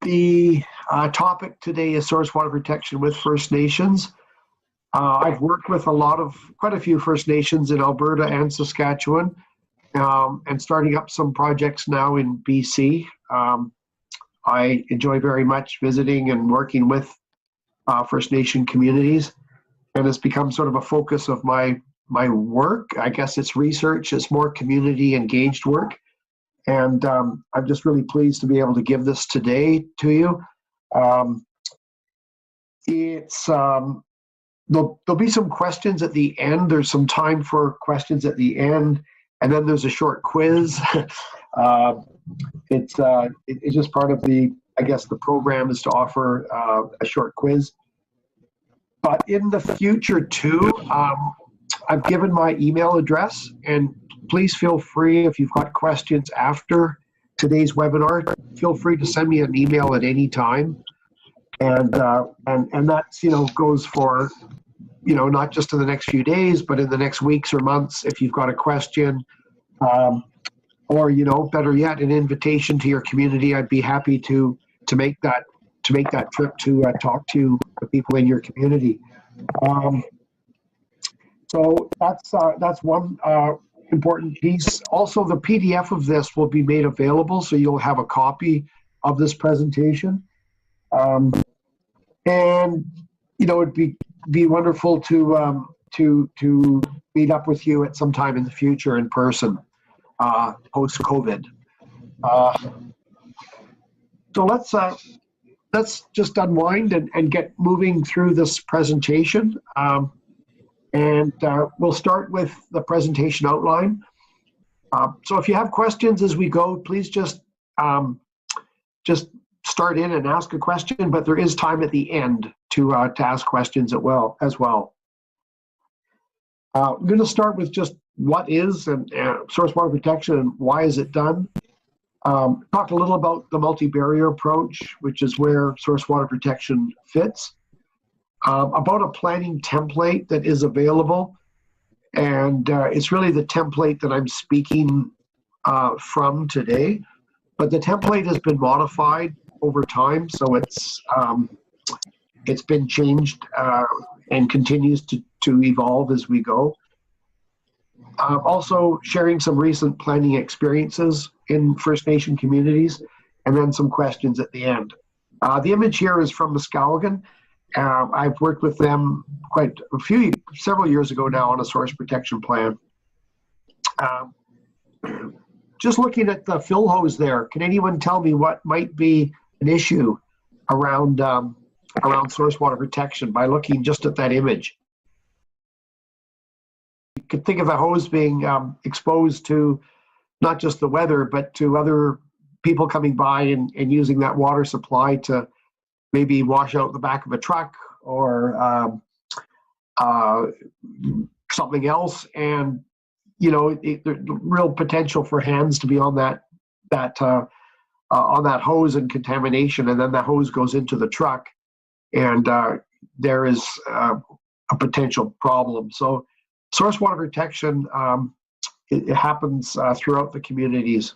The topic today is source water protection with First Nations. I've worked with quite a few First Nations in Alberta and Saskatchewan, and starting up some projects now in BC. I enjoy very much visiting and working with First Nation communities, and it's become sort of a focus of my work. I guess it's research, it's more community engaged work. And I'm just really pleased to be able to give this today to you. There'll be some questions at the end. There's some time for questions at the end, and then there's a short quiz. It's just part of the program is to offer a short quiz. But in the future too, I've given my email address, and please feel free, if you've got questions after today's webinar, feel free to send me an email at any time. And that's, goes for, not just in the next few days, but in the next weeks or months. If you've got a question, or, better yet, an invitation to your community, I'd be happy to make that trip to talk to the people in your community. So that's one important piece. Also, the PDF of this will be made available, so you'll have a copy of this presentation. And it'd be wonderful to meet up with you at some time in the future in person, post-COVID. So let's just unwind and get moving through this presentation. And we'll start with the presentation outline. So if you have questions as we go, please just start in and ask a question, but there is time at the end to ask questions as well. I'm going to start with just what is source water protection and why is it done. Talk a little about the multi-barrier approach, which is where source water protection fits. About a planning template that is available, and it's really the template that I'm speaking from today, but the template has been modified over time, so it's been changed and continues to evolve as we go. Also sharing some recent planning experiences in First Nation communities, and then some questions at the end. The image here is from Muskowhegan. I've worked with them several years ago now on a source protection plan. Just looking at the fill hose there, can anyone tell me what might be an issue around source water protection by looking just at that image? You could think of the hose being exposed to not just the weather, but to other people coming by and using that water supply to maybe wash out the back of a truck or something else, and the real potential for hands to be on that hose and contamination, and then that hose goes into the truck, and there is a potential problem. So, source water protection it happens throughout the communities.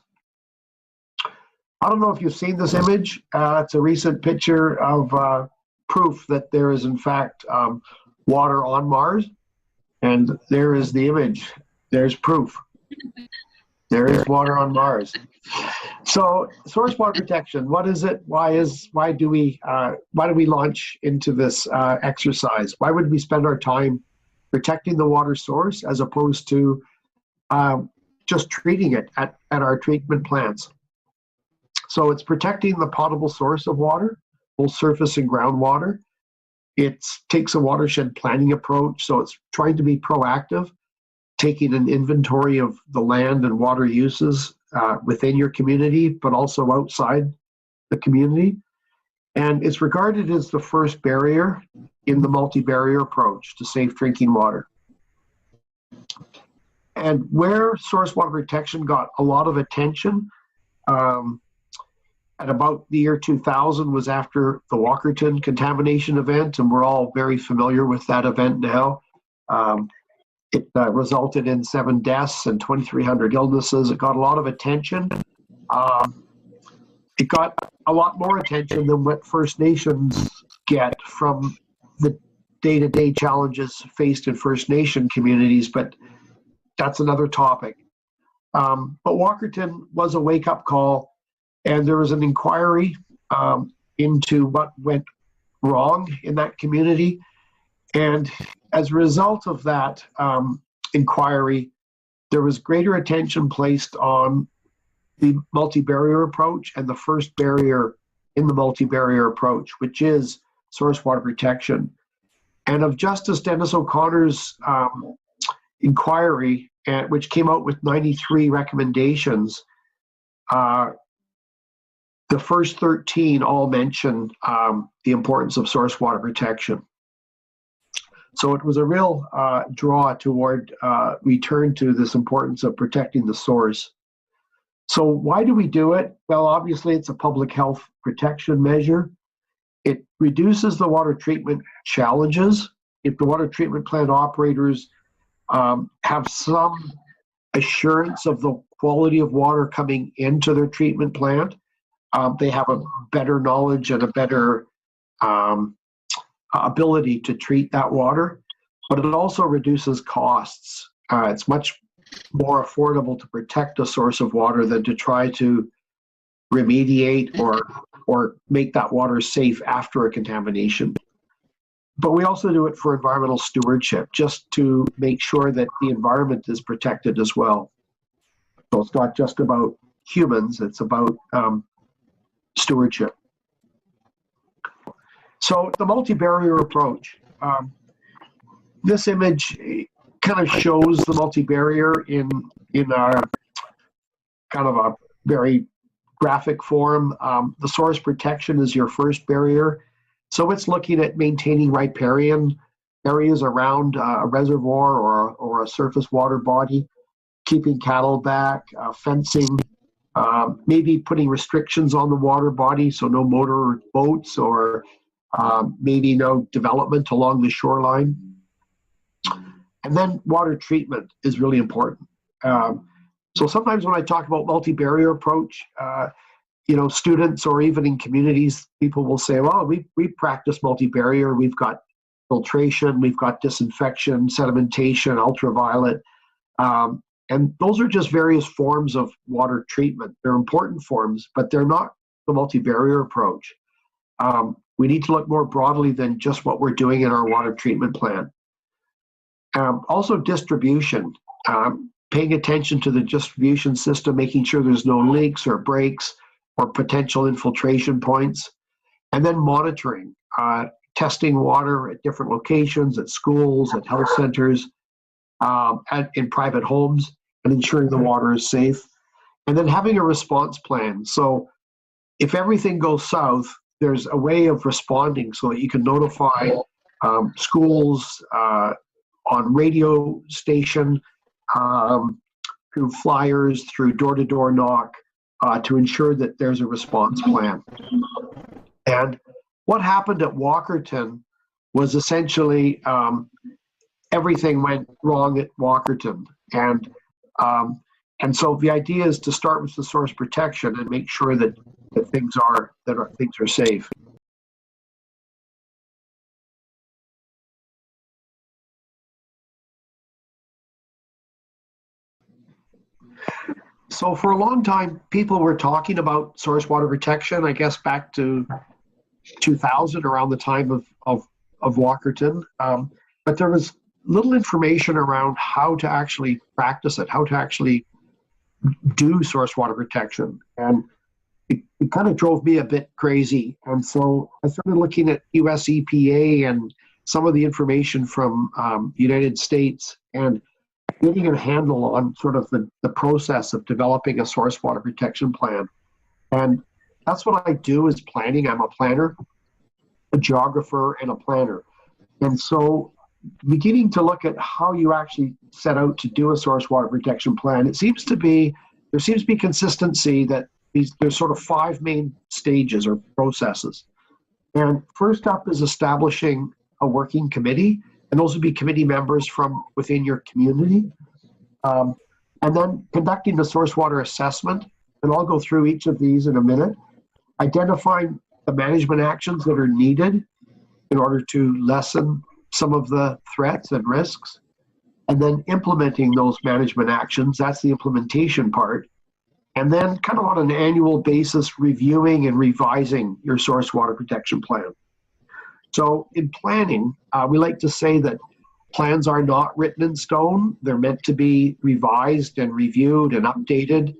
I don't know if you've seen this image. It's a recent picture of proof that there is, in fact, water on Mars. And there is the image. There's proof. There is water on Mars. So, source water protection. What is it? Why do we launch into this exercise? Why would we spend our time protecting the water source as opposed to just treating it at our treatment plants? So it's protecting the potable source of water, both surface and groundwater. It takes a watershed planning approach, so it's trying to be proactive, taking an inventory of the land and water uses within your community, but also outside the community. And it's regarded as the first barrier in the multi-barrier approach to safe drinking water. And where source water protection got a lot of attention, at about the year 2000 was after the Walkerton contamination event, and we're all very familiar with that event now. It resulted in 7 deaths and 2,300 illnesses. It got a lot of attention. it got a lot more attention than what First Nations get from the day-to-day challenges faced in First Nation communities, but that's another topic. But Walkerton was a wake-up call, and there was an inquiry into what went wrong in that community. And as a result of that inquiry, there was greater attention placed on the multi-barrier approach and the first barrier in the multi-barrier approach, which is source water protection. And of Justice Dennis O'Connor's inquiry, which came out with 93 recommendations, the first 13 all mention the importance of source water protection. So it was a real draw toward return to this importance of protecting the source. So why do we do it? Well, obviously it's a public health protection measure. It reduces the water treatment challenges. If the water treatment plant operators have some assurance of the quality of water coming into their treatment plant, they have a better knowledge and a better ability to treat that water, but it also reduces costs. It's much more affordable to protect a source of water than to try to remediate or make that water safe after a contamination. But we also do it for environmental stewardship, just to make sure that the environment is protected as well. So it's not just about humans, it's about stewardship. So the multi-barrier approach. This image kind of shows the multi-barrier in a kind of a very graphic form. The source protection is your first barrier. So it's looking at maintaining riparian areas around a reservoir or a surface water body, keeping cattle back, fencing, maybe putting restrictions on the water body, so no motor boats or maybe no development along the shoreline. And then water treatment is really important. So sometimes when I talk about multi-barrier approach, students or even in communities, people will say, well, we practice multi-barrier. We've got filtration, we've got disinfection, sedimentation, ultraviolet. And those are just various forms of water treatment. They're important forms, but they're not the multi-barrier approach. We need to look more broadly than just what we're doing in our water treatment plant. Also distribution, paying attention to the distribution system, making sure there's no leaks or breaks or potential infiltration points, and then monitoring, testing water at different locations, at schools, at health centers, in private homes, and ensuring the water is safe. And then having a response plan. So if everything goes south, there's a way of responding so that you can notify schools on radio station, through flyers, through door-to-door knock, to ensure that there's a response plan. And what happened at Walkerton was essentially everything went wrong at Walkerton. And so the idea is to start with the source protection and make sure that things are safe. So for a long time, people were talking about source water protection, I guess back to 2000, around the time of Walkerton. But there was little information around how to actually practice it, how to actually do source water protection. And it kind of drove me a bit crazy. And so I started looking at US EPA and some of the information from the United States and getting a handle on sort of the process of developing a source water protection plan. And that's what I do is planning. I'm a planner, a geographer, and a planner. And so beginning to look at how you actually set out to do a source water protection plan, there seems to be consistency that there's sort of 5 main stages or processes. And first up is establishing a working committee, and those would be committee members from within your community. And then conducting the source water assessment, and I'll go through each of these in a minute. identifying the management actions that are needed in order to lessen some of the threats and risks, and then implementing those management actions. That's the implementation part. And then kind of on an annual basis, reviewing and revising your source water protection plan. So in planning, we like to say that plans are not written in stone. They're meant to be revised and reviewed and updated.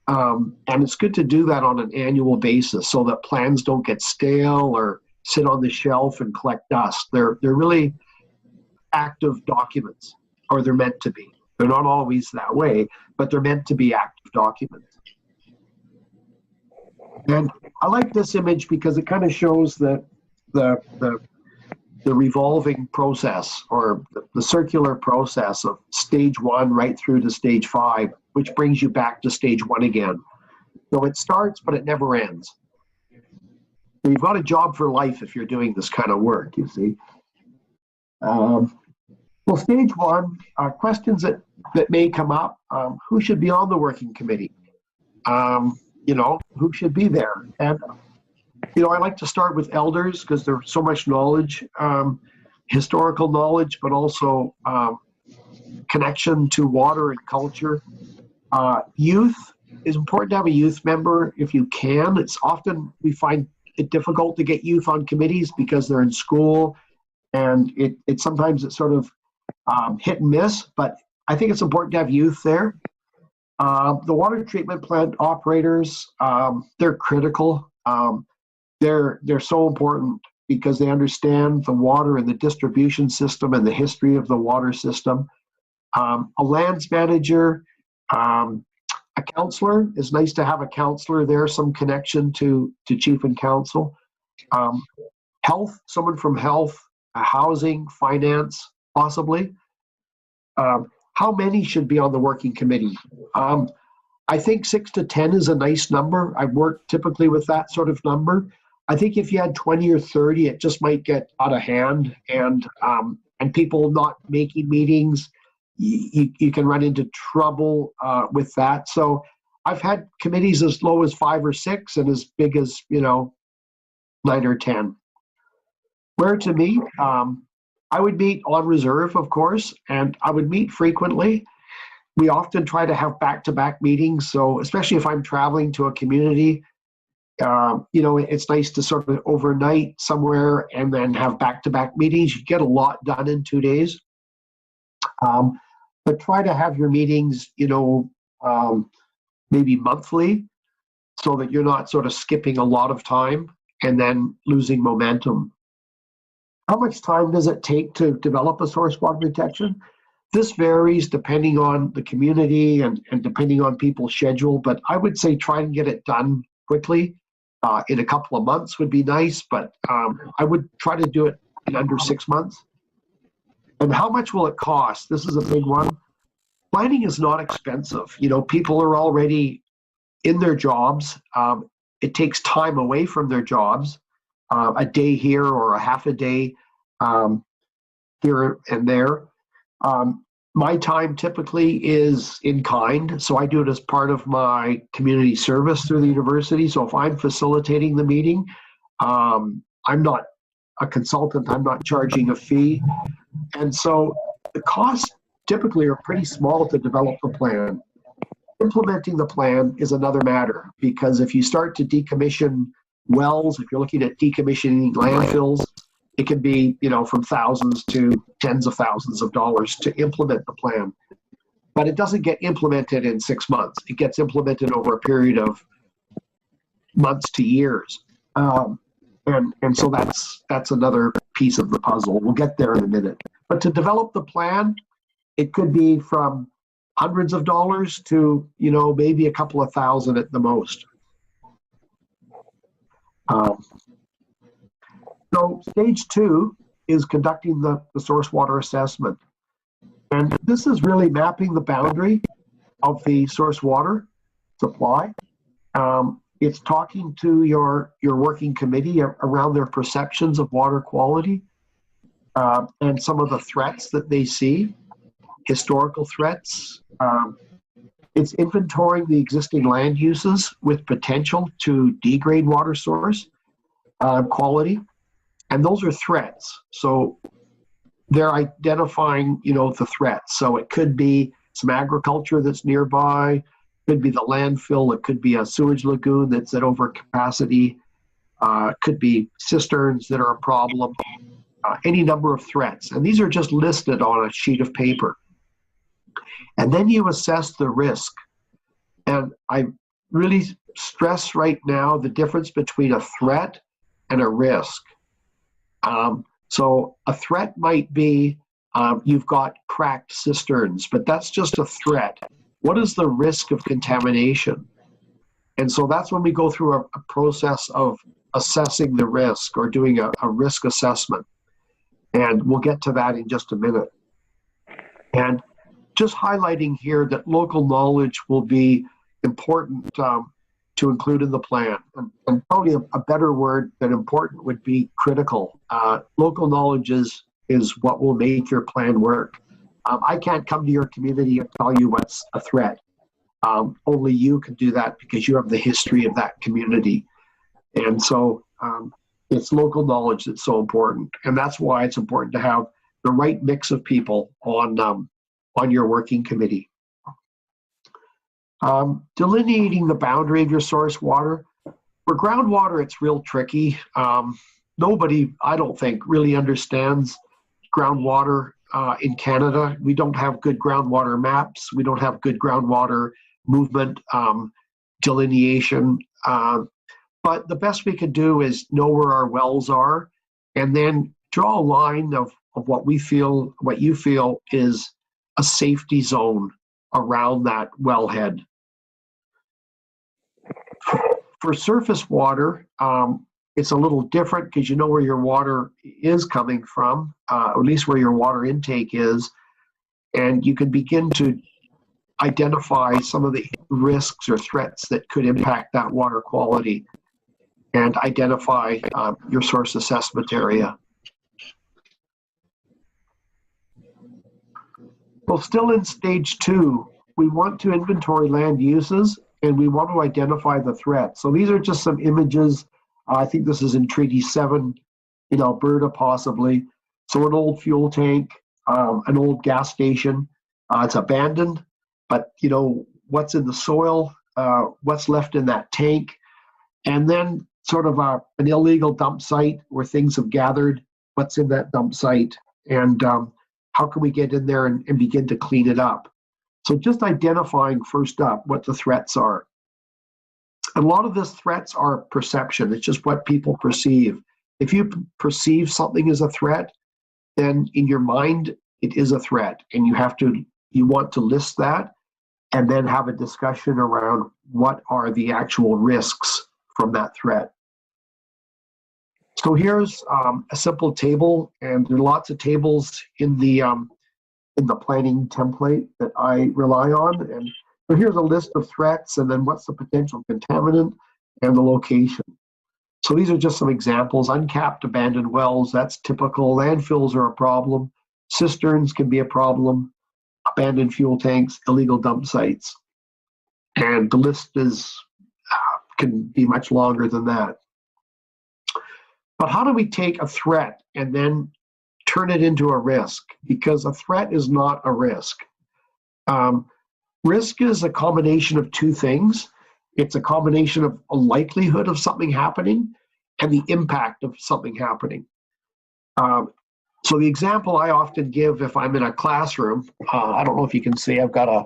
And it's good to do that on an annual basis so that plans don't get stale or sit on the shelf and collect dust. They're really active documents, or they're meant to be. They're not always that way, but they're meant to be active documents. And I like this image because it kind of shows the revolving process, or the circular process of stage 1 right through to stage 5, which brings you back to stage 1 again. So it starts, but it never ends. So you've got a job for life if you're doing this kind of work, you see. Well, stage 1, questions that may come up. Who should be on the working committee? You know, who should be there? And you know, I like to start with elders because there's so much knowledge, historical knowledge, but also connection to water and culture. Youth is important to have a youth member if you can. It's often, we find it difficult to get youth on committees because they're in school, and it sometimes it's sort of hit and miss, but I think it's important to have youth there. The water treatment plant operators, they're critical. They're so important because they understand the water and the distribution system and the history of the water system. A lands manager, a counselor. It's nice to have a counselor there, some connection to chief and council. Health, someone from health, housing, finance, possibly. How many should be on the working committee? I think 6 to 10 is a nice number. I've worked typically with that sort of number. I think if you had 20 or 30, it just might get out of hand, and people not making meetings, you can run into trouble with that. So I've had committees as low as 5 or 6 and as big as, 9 or 10. Where to meet? I would meet on reserve, of course, and I would meet frequently. We often try to have back-to-back meetings, so especially if I'm traveling to a community, it's nice to sort of overnight somewhere and then have back-to-back meetings. You get a lot done in 2 days. But try to have your meetings, maybe monthly, so that you're not sort of skipping a lot of time and then losing momentum. How much time does it take to develop a source water protection? This varies depending on the community and depending on people's schedule, but I would say try and get it done quickly. In a couple of months would be nice, but I would try to do it in under 6 months. And how much will it cost? This is a big one. Planning is not expensive. People are already in their jobs. It takes time away from their jobs, a day here or a half a day here and there. My time typically is in kind, so I do it as part of my community service through the university. So if I'm facilitating the meeting, I'm not a consultant, I'm not charging a fee. And so the costs typically are pretty small to develop the plan. Implementing the plan is another matter, because if you start to decommission wells, if you're looking at decommissioning landfills, it can be, from thousands to tens of thousands of dollars to implement the plan. But it doesn't get implemented in 6 months. It gets implemented over a period of months to years. And so that's another piece of the puzzle. We'll get there in a minute. But to develop the plan, it could be from hundreds of dollars to, maybe a couple of thousand at the most. So stage 2 is conducting the source water assessment. And this is really mapping the boundary of the source water supply. It's talking to your working committee around their perceptions of water quality and some of the threats that they see, historical threats, It's inventorying the existing land uses with potential to degrade water source quality, and those are threats. So they're identifying, the threats. So it could be some agriculture that's nearby, could be the landfill, it could be a sewage lagoon that's at overcapacity, could be cisterns that are a problem, any number of threats. And these are just listed on a sheet of paper. And then you assess the risk. And I really stress right now the difference between a threat and a risk. So a threat might be you've got cracked cisterns, but that's just a threat. What is the risk of contamination? And so that's when we go through a process of assessing the risk or doing a risk assessment. And we'll get to that in just a minute. And just highlighting here that local knowledge will be important to include in the plan. And probably a better word than important would be critical. Local knowledge is what will make your plan work. I can't come to your community and tell you what's a threat. Only you can do that because you have the history of that community. And so it's local knowledge that's so important. And that's why it's important to have the right mix of people on your working committee. Delineating the boundary of your source water. For groundwater, it's real tricky. Nobody, I don't think, really understands groundwater in Canada. We don't have good groundwater maps. We don't have good groundwater movement delineation. But the best we can do is know where our wells are and then draw a line of what you feel is a safety zone around that wellhead. For surface water, it's a little different because you know where your water is coming from, or at least where your water intake is, and you can begin to identify some of the risks or threats that could impact that water quality and identify your source assessment area. Well, still in stage 2, we want to inventory land uses and we want to identify the threat. So these are just some images. I think this is in Treaty 7 in Alberta, possibly. So an old fuel tank, an old gas station. It's abandoned, but what's in the soil, what's left in that tank, and then sort of an illegal dump site where things have gathered, what's in that dump site, and how can we get in there and begin to clean it up? So just identifying first up what the threats are. A lot of these threats are perception. It's just what people perceive. If you perceive something as a threat, then in your mind, it is a threat. And you want to list that and then have a discussion around what are the actual risks from that threat. So here's a simple table, and there are lots of tables in the planning template that I rely on. And so here's a list of threats, and then what's the potential contaminant and the location. So these are just some examples. Uncapped abandoned wells, that's typical. Landfills are a problem. Cisterns can be a problem. Abandoned fuel tanks, illegal dump sites. And the list can be much longer than that. But how do we take a threat and then turn it into a risk? Because a threat is not a risk. Risk is a combination of two things. It's a combination of a likelihood of something happening and the impact of something happening. So the example I often give if I'm in a classroom, I don't know if you can see, I've got a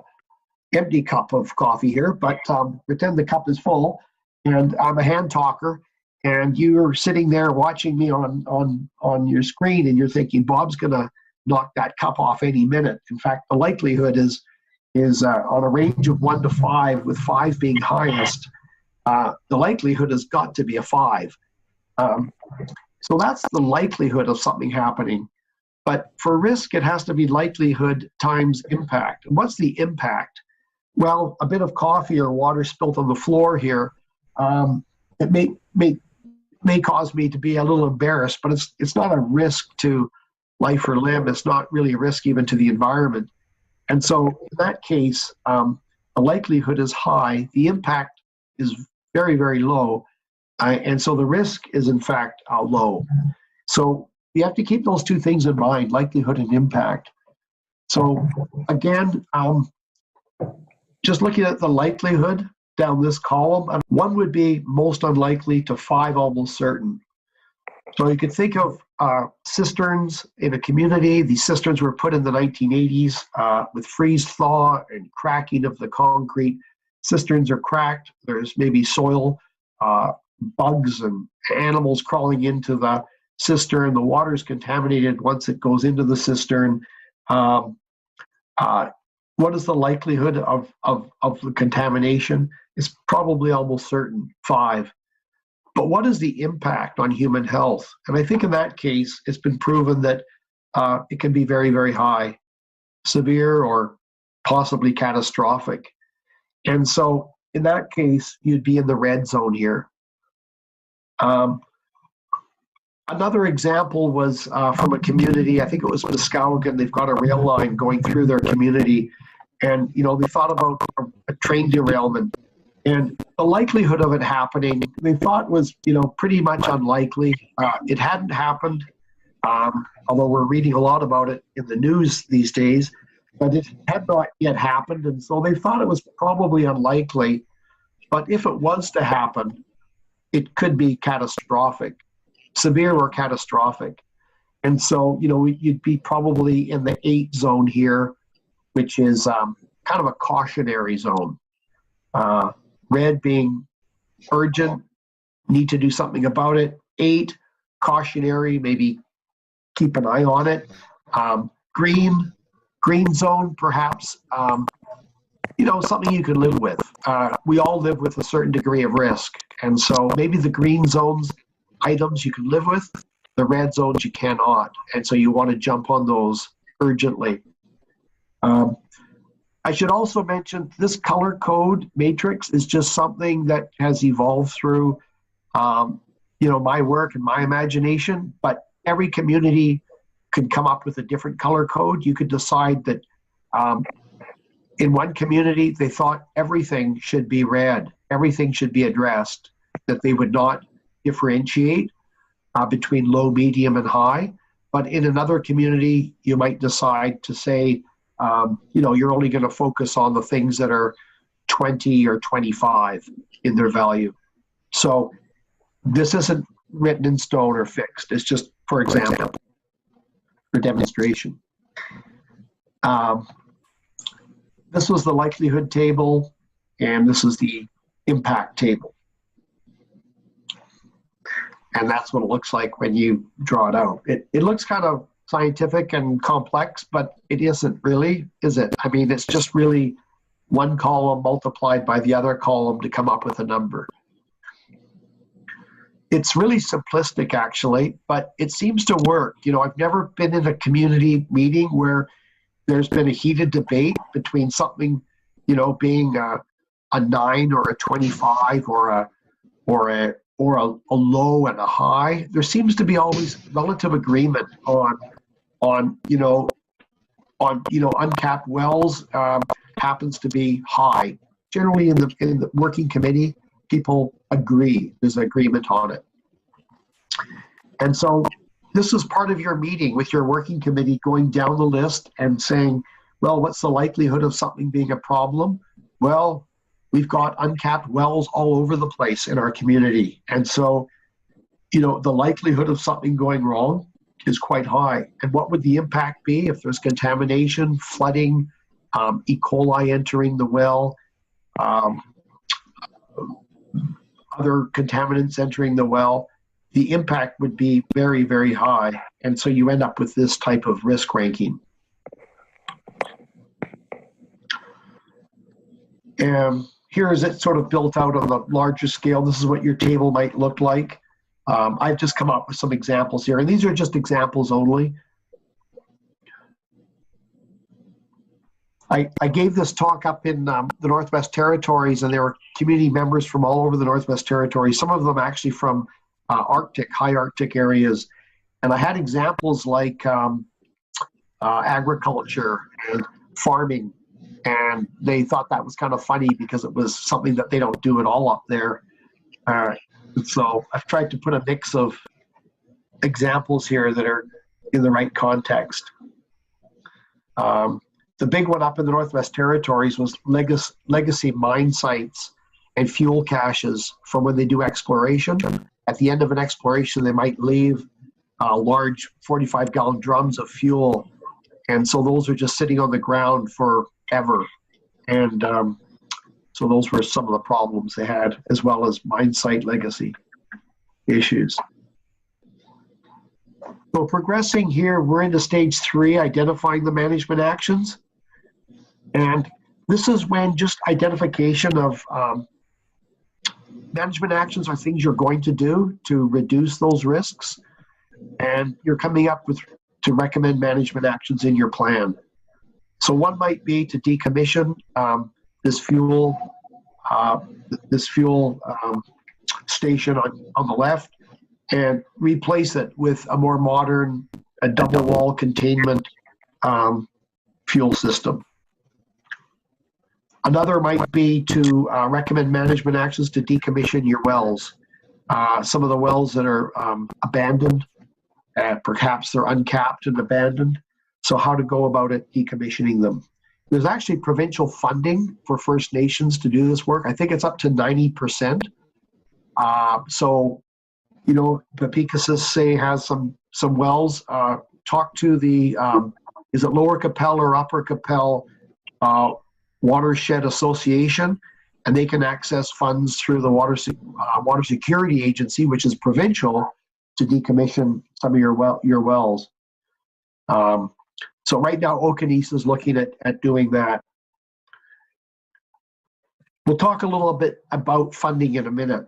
empty cup of coffee here, but pretend the cup is full and I'm a hand talker and you're sitting there watching me on your screen and you're thinking, Bob's gonna knock that cup off any minute. In fact, the likelihood is on a range of 1 to 5, with 5 being highest, the likelihood has got to be a 5. So that's the likelihood of something happening. But for risk, it has to be likelihood times impact. And what's the impact? Well, a bit of coffee or water spilt on the floor here, it may cause me to be a little embarrassed, but it's not a risk to life or limb. It's not really a risk even to the environment. And so in that case, the likelihood is high, the impact is very, very low, and so the risk is in fact low. So you have to keep those two things in mind, likelihood and impact. So again, just looking at the likelihood down this column, and 1 would be most unlikely to 5 almost certain. So you could think of cisterns in a community. These cisterns were put in the 1980s with freeze-thaw and cracking of the concrete. Cisterns are cracked. There's maybe soil, bugs and animals crawling into the cistern. The water is contaminated once it goes into the cistern. What is the likelihood of the contamination? It's probably almost certain, 5. But what is the impact on human health? And I think in that case, it's been proven that it can be very, very high, severe or possibly catastrophic. And so in that case, you'd be in the red zone here. Another example was from a community, I think it was Muskowhegan. They've got a rail line going through their community. And, they thought about a train derailment. And the likelihood of it happening, they thought was, pretty much unlikely. It hadn't happened, although we're reading a lot about it in the news these days, but it had not yet happened. And so they thought it was probably unlikely. But if it was to happen, it could be catastrophic, severe or catastrophic. And so, you'd be probably in the 8 zone here, which is kind of a cautionary zone. Red being urgent, need to do something about it. 8, cautionary, maybe keep an eye on it. Green zone, perhaps, something you can live with. We all live with a certain degree of risk. And so maybe the green zones, items you can live with, the red zones you cannot. And so you want to jump on those urgently. I should also mention this color code matrix is just something that has evolved through, my work and my imagination, but every community could come up with a different color code. You could decide that in one community, they thought everything should be red, everything should be addressed, that they would not differentiate between low, medium, and high. But in another community, you might decide to say, you're only going to focus on the things that are 20 or 25 in their value. So this isn't written in stone or fixed. It's just, for example, for demonstration. This was the likelihood table, and this is the impact table. And that's what it looks like when you draw it out. It looks kind of scientific and complex, but it isn't really, is it? I mean, it's just really one column multiplied by the other column to come up with a number. It's really simplistic, actually, but it seems to work. I've never been in a community meeting where there's been a heated debate between something, being a 9 or a 25 or a low and a high. There seems to be always relative agreement on uncapped wells happens to be high. Generally in the working committee, people agree. There's agreement on it. And so this is part of your meeting with your working committee, going down the list and saying, well, what's the likelihood of something being a problem? Well, we've got uncapped wells all over the place in our community. And so, the likelihood of something going wrong is quite high. And what would the impact be if there's contamination, flooding, E. coli entering the well, other contaminants entering the well? The impact would be very, very high. And so you end up with this type of risk ranking. And here is it sort of built out on the larger scale. This is what your table might look like. I've just come up with some examples here, and these are just examples only. I gave this talk up in the Northwest Territories, and there were community members from all over the Northwest Territories, some of them actually from high Arctic areas. And I had examples like agriculture and farming And they thought that was kind of funny because it was something that they don't do at all up there. So I've tried to put a mix of examples here that are in the right context. The big one up in the Northwest Territories was legacy mine sites and fuel caches from when they do exploration. At the end of an exploration, they might leave large 45-gallon drums of fuel. And so those are just sitting on the ground forever. And so those were some of the problems they had, as well as mine site legacy issues. So progressing here, we're into stage 3, identifying the management actions. And this is when just identification of management actions are things you're going to do to reduce those risks. And you're coming up with to recommend management actions in your plan. So one might be to decommission this fuel station on the left and replace it with a more modern, a double wall containment fuel system. Another might be to recommend management actions to decommission your wells. Some of the wells that are abandoned, perhaps they're uncapped and abandoned. So how to go about it, decommissioning them. There's actually provincial funding for First Nations to do this work. I think it's up to 90%. So, you know, Pepikasis, say, has some wells. Talk to the, is it Lower Capel or Upper Capel Watershed Association, and they can access funds through the Water Security Agency, which is provincial, to decommission some of your wells. So right now, Okanese is looking at doing that. We'll talk a little bit about funding in a minute.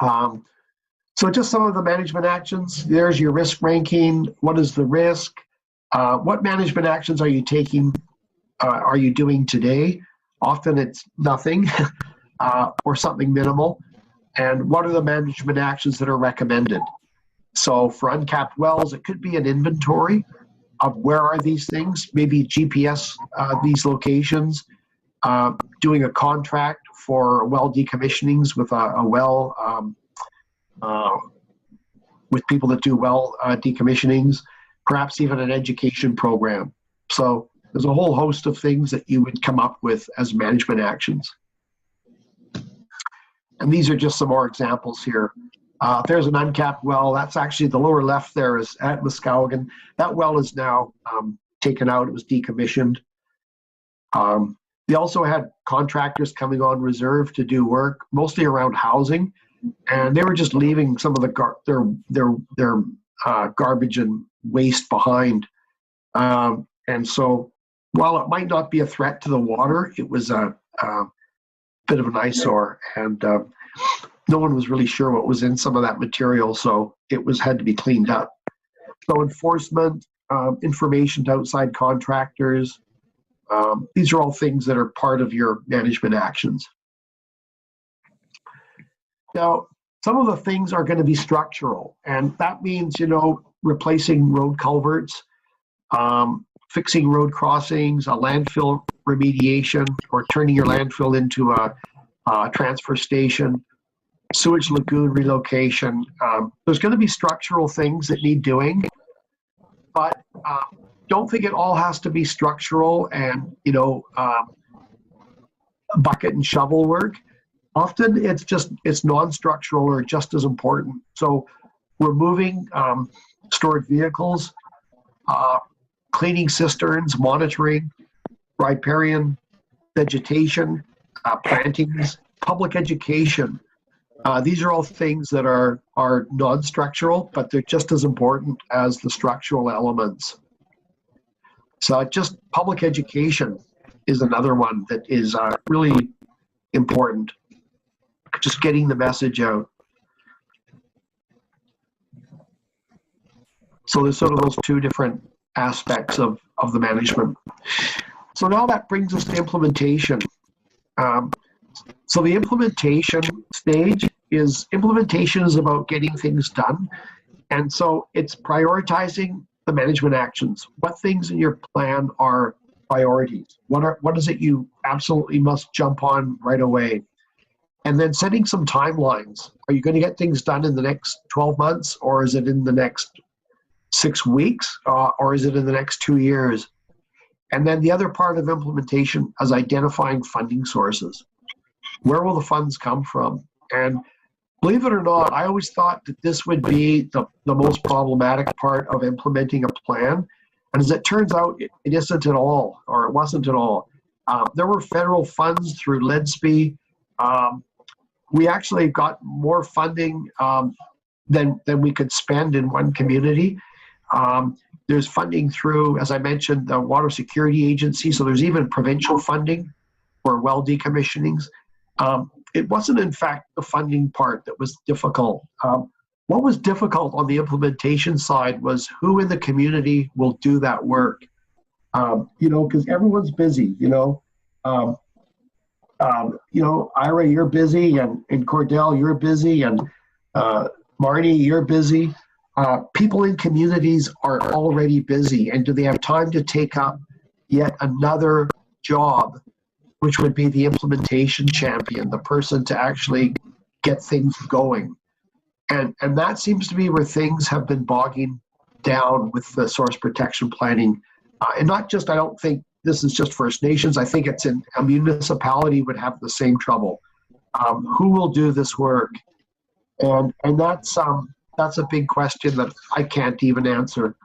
So just some of the management actions. There's your risk ranking. What is the risk? What management actions are you taking? Are you doing today? Often it's nothing or something minimal. And what are the management actions that are recommended? So for uncapped wells, it could be an inventory of where are these things, maybe GPS these locations, doing a contract for well decommissionings with a well, with people that do well decommissionings, perhaps even an education program. So there's a whole host of things that you would come up with as management actions. And these are just some more examples here. There's an uncapped well. That's actually the lower left there is at Muskowhegan. That well is now taken out. It was decommissioned. They also had contractors coming on reserve to do work, mostly around housing, and they were just leaving some of their garbage and waste behind. And so, while it might not be a threat to the water, it was a bit of an eyesore, and no one was really sure what was in some of that material, so it had to be cleaned up. So enforcement, information to outside contractors, these are all things that are part of your management actions. Now, some of the things are going to be structural, and that means, you know, replacing road culverts, fixing road crossings, a landfill remediation, or turning your landfill into a transfer station, sewage lagoon relocation. There's going to be structural things that need doing, but don't think it all has to be structural and, you know, bucket and shovel work. Often it's non-structural or just as important. So removing stored vehicles, cleaning cisterns, monitoring, riparian vegetation, plantings, public education. These are all things that are non-structural, but they're just as important as the structural elements. So just public education is another one that is really important. Just getting the message out. So there's sort of those two different aspects of the management. So now that brings us to implementation. So the implementation stage is about getting things done. And so it's prioritizing the management actions. What things in your plan are priorities. What is it you absolutely must jump on right away? And then setting some timelines. Are you going to get things done in the next 12 months, or is it in the next 6 weeks, or is it in the next 2 years? And then the other part of implementation is identifying funding sources. Where will the funds come from? And believe it or not, I always thought that this would be the most problematic part of implementing a plan. And as it turns out, it isn't at all, or it wasn't at all. There were federal funds through LEDSP. We actually got more funding than we could spend in one community. There's funding through, as I mentioned, the Water Security Agency, so there's even provincial funding for well decommissionings. It wasn't, in fact, the funding part that was difficult. What was difficult on the implementation side was who in the community will do that work. Because everyone's busy. Ira, you're busy, and Cordell, you're busy, and Marnie, you're busy. People in communities are already busy, and do they have time to take up yet another job, which would be the implementation champion, the person to actually get things going? And that seems to be where things have been bogging down with the source protection planning. And not just, I don't think this is just First Nations, I think it's in a municipality would have the same trouble. Who will do this work? And that's a big question that I can't even answer.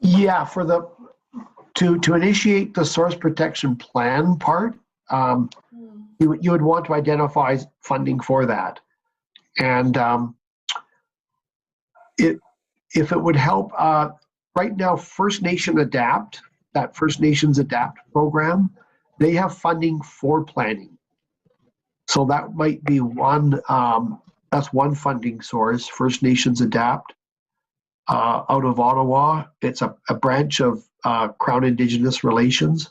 Yeah, to initiate the source protection plan part, you would want to identify funding for that. And if it would help, right now, First Nation Adapt, that First Nations Adapt program, they have funding for planning. So that might be one, that's one funding source, First Nations Adapt. Out of Ottawa. It's a branch of Crown Indigenous Relations.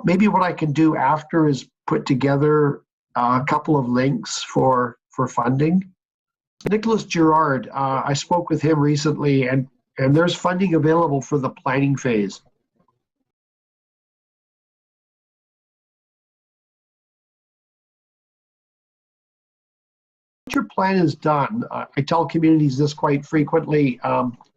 Maybe what I can do after is put together a couple of links for funding. Nicholas Girard, I spoke with him recently, and there's funding available for the planning phase. Once your plan is done, I tell communities this quite frequently,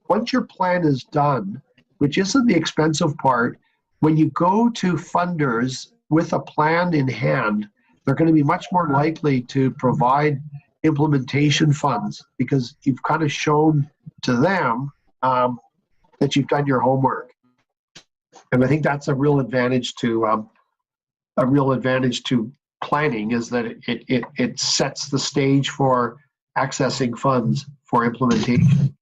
once your plan is done, which isn't the expensive part, when you go to funders with a plan in hand, they're going to be much more likely to provide implementation funds because you've kind of shown to them that you've done your homework. And I think that's a real advantage to planning, is that it sets the stage for accessing funds for implementation.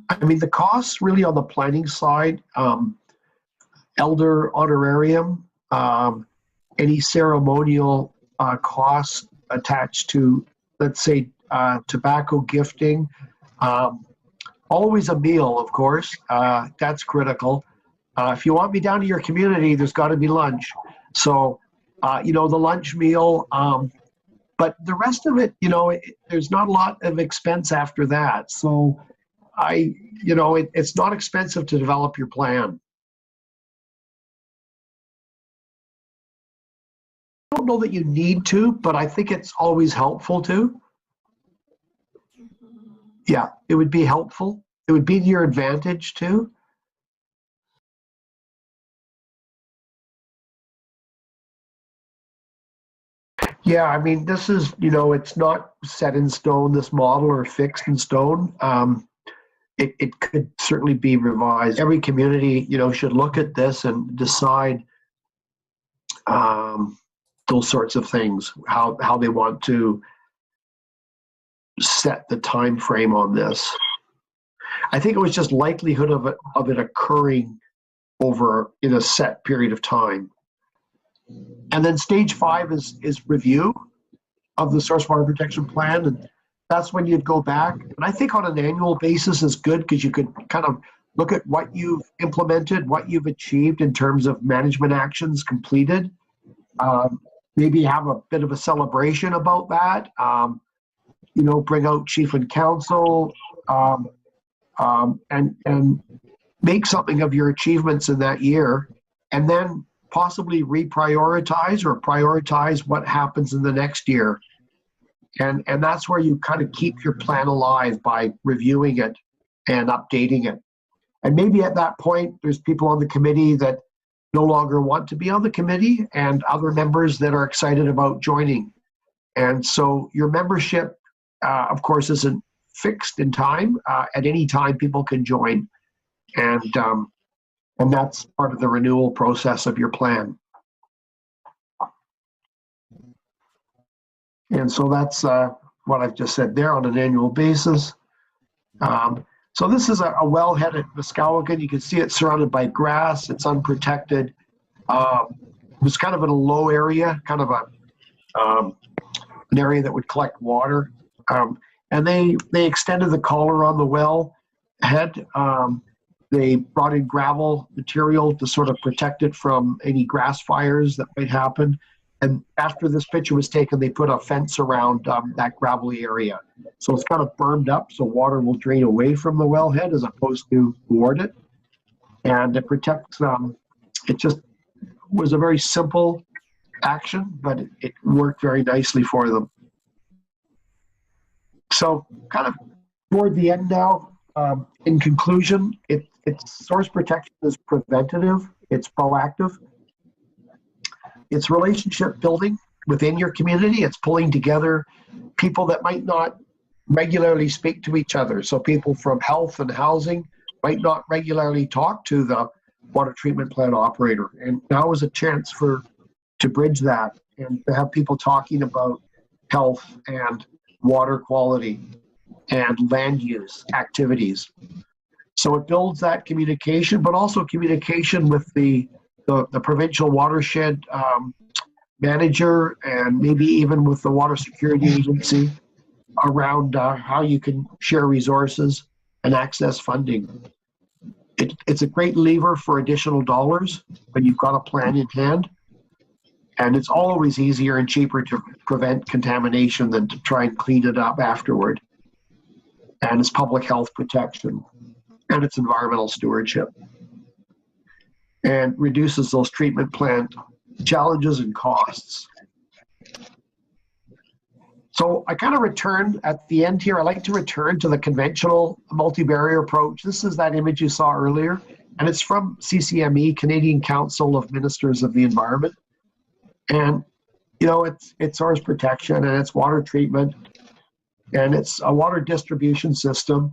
I mean, the costs really on the planning side, elder honorarium, any ceremonial costs attached to, let's say, tobacco gifting, always a meal, of course. That's critical. If you want me down to your community, there's got to be lunch. So, the lunch meal. But the rest of it, there's not a lot of expense after that. So, it's not expensive to develop your plan. I don't know that you need to, but I think it's always helpful to. Yeah, it would be helpful. It would be to your advantage too. Yeah, I mean, this is, it's not set in stone, this model, or fixed in stone. It could certainly be revised. Every community, should look at this and decide those sorts of things, how they want to set the time frame on this. I think it was just likelihood of it occurring over in a set period of time. And then stage 5 is review of the source water protection plan. And that's when you'd go back. And I think on an annual basis is good because you could kind of look at what you've implemented, what you've achieved in terms of management actions completed. Um, Maybe have a bit of a celebration about that. Bring out chief and council, and make something of your achievements in that year, and then possibly reprioritize or prioritize what happens in the next year. And that's where you kind of keep your plan alive by reviewing it and updating it. And maybe at that point, there's people on the committee that no longer want to be on the committee and other members that are excited about joining. And so your membership, of course, isn't fixed in time. At any time, people can join. And that's part of the renewal process of your plan. And so that's what I've just said there on an annual basis. So this is a wellhead at Muskowhegan. You can see it's surrounded by grass. It's unprotected. It's kind of in a low area, kind of an area that would collect water. And they extended the collar on the well head. They brought in gravel material to sort of protect it from any grass fires that might happen. And after this picture was taken, they put a fence around that gravelly area. So it's kind of bermed up so water will drain away from the wellhead as opposed to toward it. And it protects, it just was a very simple action, but it worked very nicely for them. So kind of toward the end now, in conclusion, it's source protection is preventative, it's proactive. It's relationship building within your community. It's pulling together people that might not regularly speak to each other. So people from health and housing might not regularly talk to the water treatment plant operator. And now is a chance to bridge that and to have people talking about health and water quality and land use activities. So it builds that communication, but also communication with the provincial watershed manager and maybe even with the Water Security Agency around how you can share resources and access funding. It's a great lever for additional dollars when you've got a plan in hand. And it's always easier and cheaper to prevent contamination than to try and clean it up afterward. And it's public health protection and it's environmental stewardship. And reduces those treatment plant challenges and costs. So I kind of return at the end here. I like to return to the conventional multi-barrier approach. This is that image you saw earlier, and it's from CCME, Canadian Council of Ministers of the Environment. And it's source protection and it's water treatment and it's a water distribution system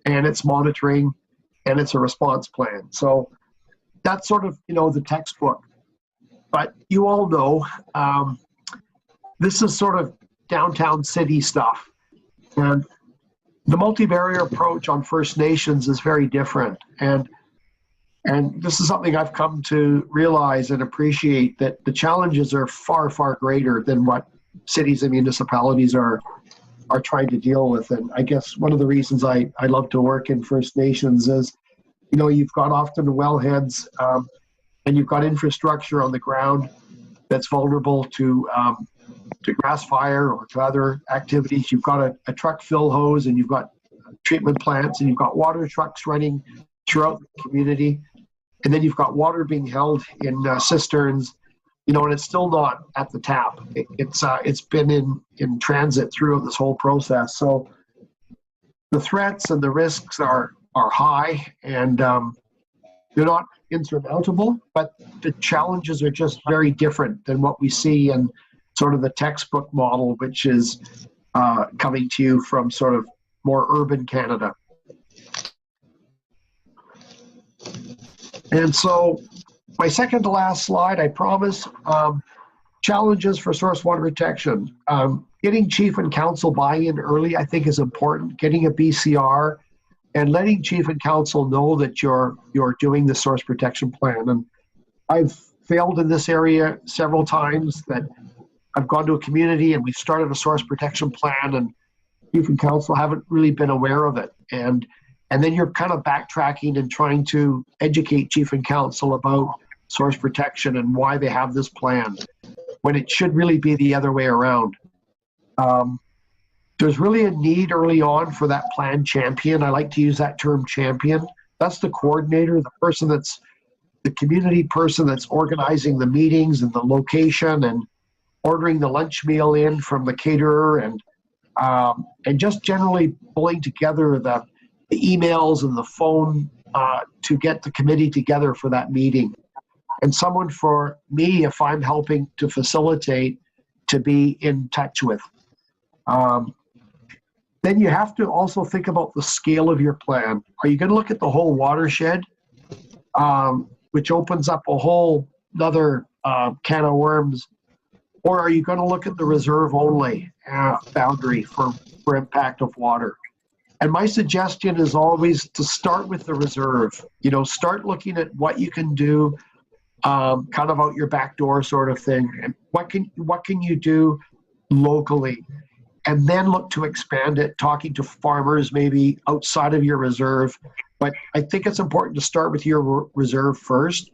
and it's monitoring and it's a response plan. So that's sort of, the textbook. But you all know this is sort of downtown city stuff. And the multi-barrier approach on First Nations is very different. And this is something I've come to realize and appreciate, that the challenges are far, far greater than what cities and municipalities are trying to deal with. And I guess one of the reasons I love to work in First Nations is, you've got often wellheads and you've got infrastructure on the ground that's vulnerable to grass fire or to other activities. You've got a truck fill hose and you've got treatment plants and you've got water trucks running throughout the community. And then you've got water being held in cisterns, and it's still not at the tap. It's been in transit throughout this whole process. So the threats and the risks are high, and they're not insurmountable, but the challenges are just very different than what we see in sort of the textbook model, which is coming to you from sort of more urban Canada. And so my second to last slide, I promise, challenges for source water protection. Getting chief and council buy-in early, I think, is important. Getting a BCR and letting chief and council know that you're doing the source protection plan. And I've failed in this area several times, that I've gone to a community and we've started a source protection plan, and chief and council haven't really been aware of it. And then you're kind of backtracking and trying to educate chief and council about source protection and why they have this plan, when it should really be the other way around. There's really a need early on for that plan champion. I like to use that term champion. That's the coordinator, the person that's the community person that's organizing the meetings and the location and ordering the lunch meal in from the caterer, and just generally pulling together the emails and the phone to get the committee together for that meeting. And someone for me, if I'm helping to facilitate, to be in touch with. Then you have to also think about the scale of your plan. Are you going to look at the whole watershed, which opens up a whole other can of worms? Or are you going to look at the reserve only boundary for impact of water? And my suggestion is always to start with the reserve. You know, start looking at what you can do, kind of out your back door sort of thing. And what can you do locally? And then look to expand it, talking to farmers maybe outside of your reserve. But I think it's important to start with your reserve first.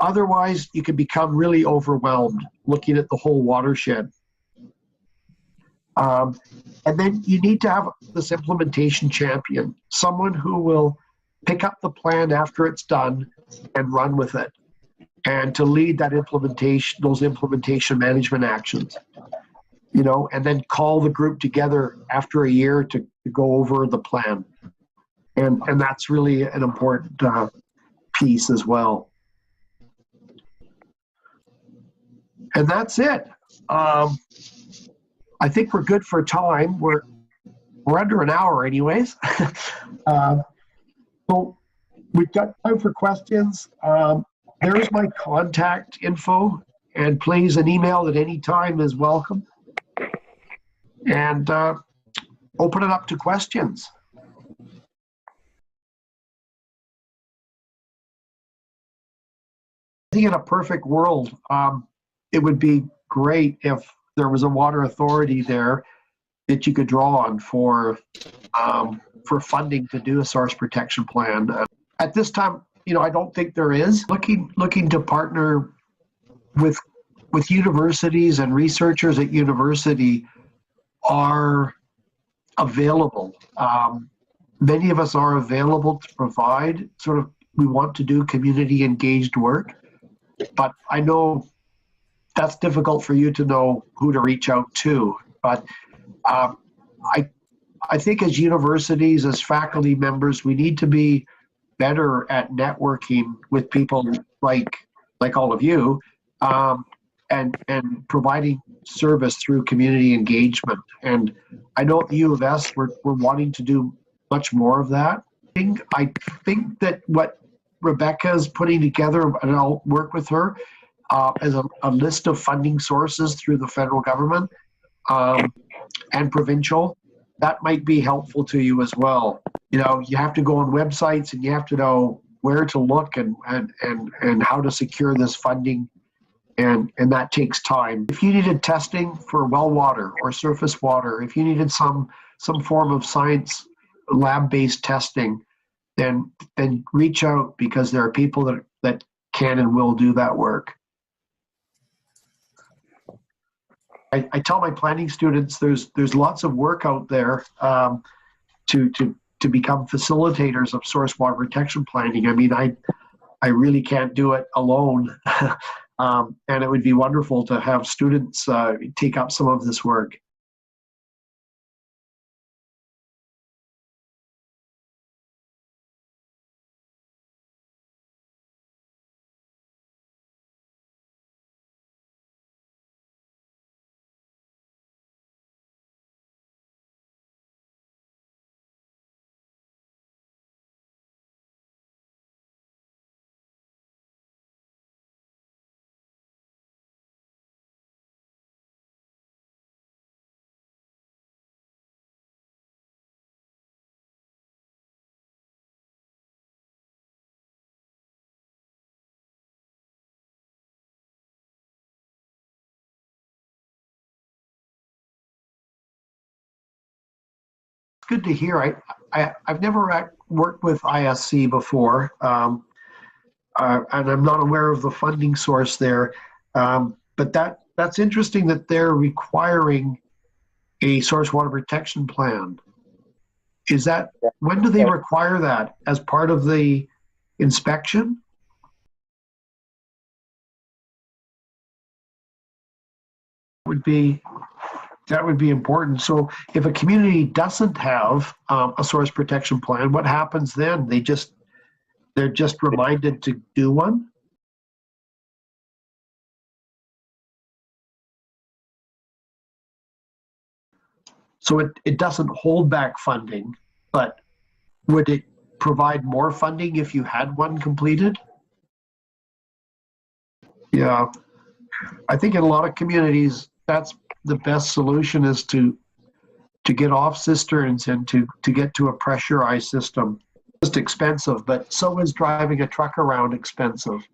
Otherwise, you can become really overwhelmed looking at the whole watershed. And then you need to have this implementation champion, someone who will pick up the plan after it's done and run with it, and to lead that implementation, those implementation management actions. You know, and then call the group together after a year to go over the plan. And that's really an important piece as well. And that's it. I think we're good for time. We're under an hour anyways. So we've got time for questions. There's my contact info, and please, an email at any time is welcome. And open it up to questions. I think in a perfect world, it would be great if there was a water authority there that you could draw on for funding to do a source protection plan. At this time, you know, I don't think there is. Looking to partner with universities, and researchers at university are available. Many of us are available to provide we want to do community engaged work, but I know that's difficult for you to know who to reach out to. But I think as universities, as faculty members, we need to be better at networking with people like all of you, and providing service through community engagement. And I know at the U of S, we're wanting to do much more of that. I think that what Rebecca is putting together, and I'll work with her, as a list of funding sources through the federal government and provincial, that might be helpful to you as well. You know, you have to go on websites and you have to know where to look and how to secure this funding. And that takes time. If you needed testing for well water or surface water, if you needed some form of science lab-based testing, then reach out, because there are people that can and will do that work. I tell my planning students there's lots of work out there to become facilitators of source water protection planning. I mean, I really can't do it alone. And it would be wonderful to have students take up some of this work. good to hear. I've never worked with ISC before, and I'm not aware of the funding source there. But that's interesting that they're requiring a source water protection plan. Is that, when do they require that? As part of the inspection? That would be important. So if a community doesn't have a source protection plan, what happens then? They're just reminded to do one? So it doesn't hold back funding, but would it provide more funding if you had one completed? Yeah, I think in a lot of communities, that's the best solution, is to get off cisterns and to get to a pressurized system. Just expensive, but so is driving a truck around expensive.